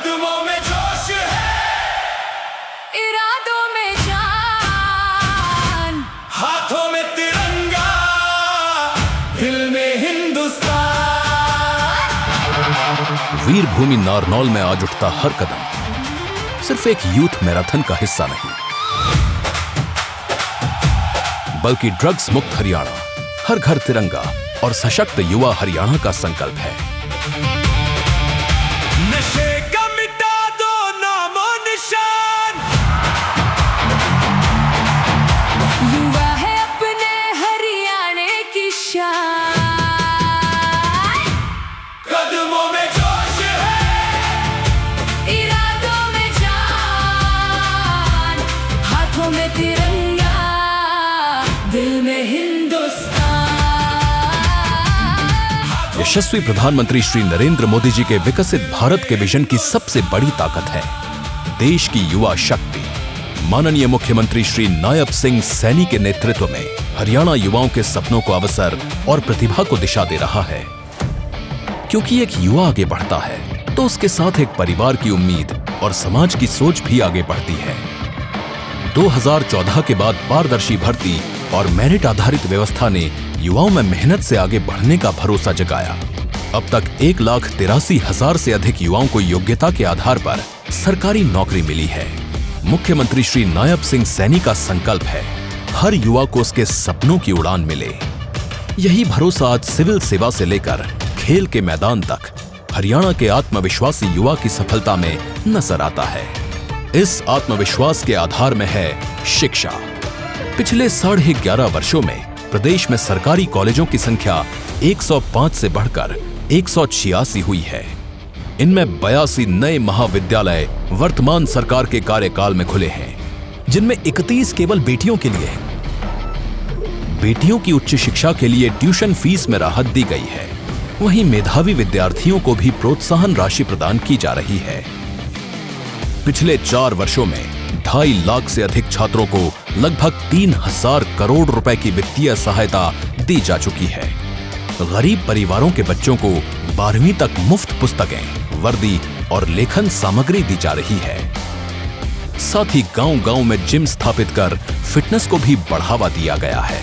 कदमों में जोश है, इरादों में जान, हाथों में तिरंगा, दिल में हिंदुस्तान। वीर भूमि नारनौल में आज उठता हर कदम सिर्फ एक यूथ मैराथन का हिस्सा नहीं, बल्कि ड्रग्स मुक्त हरियाणा, हर घर तिरंगा और सशक्त युवा हरियाणा का संकल्प है। नशे का मिटा दो नामो निशान, युवा है अपने हरियाणे की शान। कदमों में जोश है, इरादों में जान, हाथों में तिरंगा, दिल में हिंदुस्तान। यशस्वी प्रधानमंत्री श्री नरेंद्र मोदी जी के विकसित भारत के विजन की सबसे बड़ी ताकत है देश की युवा शक्ति। माननीय मुख्यमंत्री श्री नायब सिंह सैनी के नेतृत्व में हरियाणा युवाओं के सपनों को अवसर और प्रतिभा को दिशा दे रहा है। क्योंकि एक युवा आगे बढ़ता है तो उसके साथ एक परिवार की उम्मीद और समाज की सोच भी आगे बढ़ती है। 2014 के बाद पारदर्शी भर्ती और मेरिट आधारित व्यवस्था ने युवाओं में मेहनत से आगे बढ़ने का भरोसा जगाया। अब तक 1,83,000 से अधिक युवाओं को योग्यता के आधार पर सरकारी नौकरी मिली है। मुख्यमंत्री श्री नायब सिंह सैनी का संकल्प है हर युवा को उसके सपनों की उड़ान मिले। यही भरोसा आज सिविल सेवा से लेकर खेल के मैदान तक हरियाणा के आत्मविश्वासी युवा की सफलता में नजर आता है। इस आत्मविश्वास के आधार में है शिक्षा। पिछले 11.5 वर्षों में प्रदेश में सरकारी कॉलेजों की संख्या 105 से बढ़कर 186 हुई है। इनमें 82 नए महाविद्यालय वर्तमान सरकार के कार्यकाल में खुले हैं, जिनमें 31 केवल बेटियों के लिए हैं। बेटियों की उच्च शिक्षा के लिए ट्यूशन फीस में राहत दी गई है। वहीं मेधावी विद्यार्थियों को भी प्रोत्साहन राशि प्रदान की जा रही है। पिछले 4 वर्षों में 2.5 लाख से अधिक छात्रों को लगभग 3,000 करोड़ रुपए की वित्तीय सहायता दी जा चुकी है। गरीब परिवारों के बच्चों को 12वीं तक मुफ्त पुस्तकें, वर्दी और लेखन सामग्री दी जा रही है। साथ ही गांव-गांव में जिम स्थापित कर फिटनेस को भी बढ़ावा दिया गया है।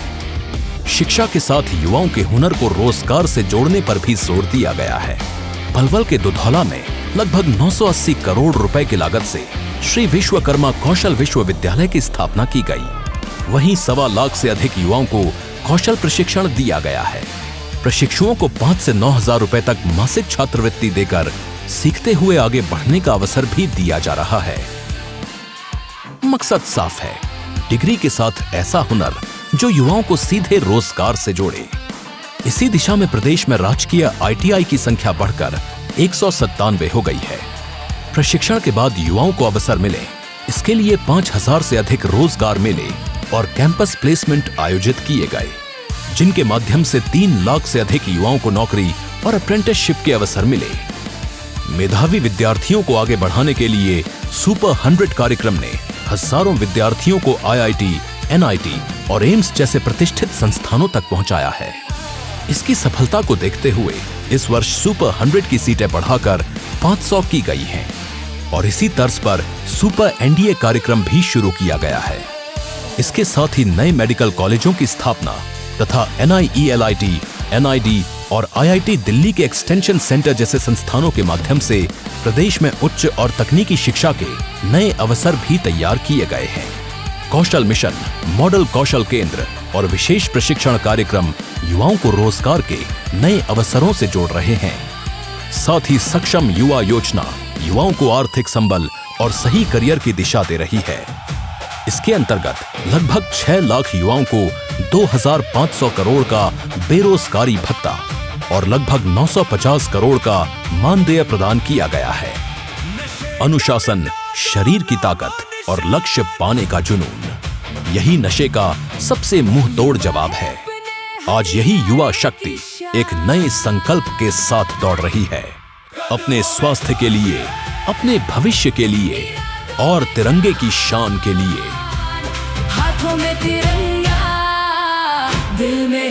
शिक्षा के साथ युवाओं के हुनर को रोजगार से जोड़ने पर भी जोर दिया गया है। पलवल के दुधौला में लगभग 980 करोड़ रुपए की लागत से श्री विश्वकर्मा कौशल विश्वविद्यालय की स्थापना की गई। वहीं 1.25 लाख से अधिक युवाओं को कौशल प्रशिक्षण दिया गया है। प्रशिक्षुओं को 5 से 9 हजार रुपए तक मासिक छात्रवृत्ति देकर सीखते हुए आगे बढ़ने का अवसर भी दिया जा रहा है। मकसद साफ है, डिग्री के साथ ऐसा हुनर जो युवाओं को सीधे रोजगार से जोड़े। इसी दिशा में प्रदेश में राजकीय ITI की संख्या बढ़कर 197 हो गई है। प्रशिक्षण के बाद युवाओं को अवसर मिले, इसके लिए 5,000 से अधिक रोजगार मेले और कैंपस प्लेसमेंट आयोजित किए गए, जिनके माध्यम से 3 लाख से अधिक युवाओं को नौकरी और अप्रेंटिसशिप के अवसर मिले। मेधावी विद्यार्थियों को आगे बढ़ाने के लिए सुपर 100 कार्यक्रम ने हजारों विद्यार्थियों को IIT, NIT और एम्स जैसे प्रतिष्ठित संस्थानों तक पहुंचाया है। इसकी सफलता को देखते हुए इस वर्ष सुपर 100 की सीटें बढ़ाकर 500 की गई हैं और इसी तर्ज पर सुपर NDA कार्यक्रम भी शुरू किया गया है। इसके साथ ही नए मेडिकल कॉलेजों की स्थापना तथा NIELIT, NID और IIT दिल्ली के एक्सटेंशन सेंटर जैसे संस्थानों के माध्यम से प्रदेश में उच्च और तकनीकी शिक्षा के नए अवसर भी तैयार किए गए हैं। कौशल मिशन, मॉडल कौशल केंद्र और विशेष प्रशिक्षण कार्यक्रम युवाओं को रोजगार के नए अवसरों से जोड़ रहे हैं। साथ ही सक्षम युवा योजना युवाओं को आर्थिक संबल और सही करियर की दिशा दे रही है। इसके अंतर्गत लगभग 6 लाख युवाओं को 2,500 करोड़ का बेरोजगारी भत्ता और लगभग 950 करोड़ का मानदेय प्रदान किया गया है। अनुशासन, शरीर की ताकत और लक्ष्य पाने का जुनून, यही नशे का सबसे मुंहतोड़ जवाब है। आज यही युवा शक्ति एक नए संकल्प के साथ दौड़ रही है, अपने स्वास्थ्य के लिए, अपने भविष्य के लिए और तिरंगे की शान के लिए। हाथों में तिरंगा, दिल में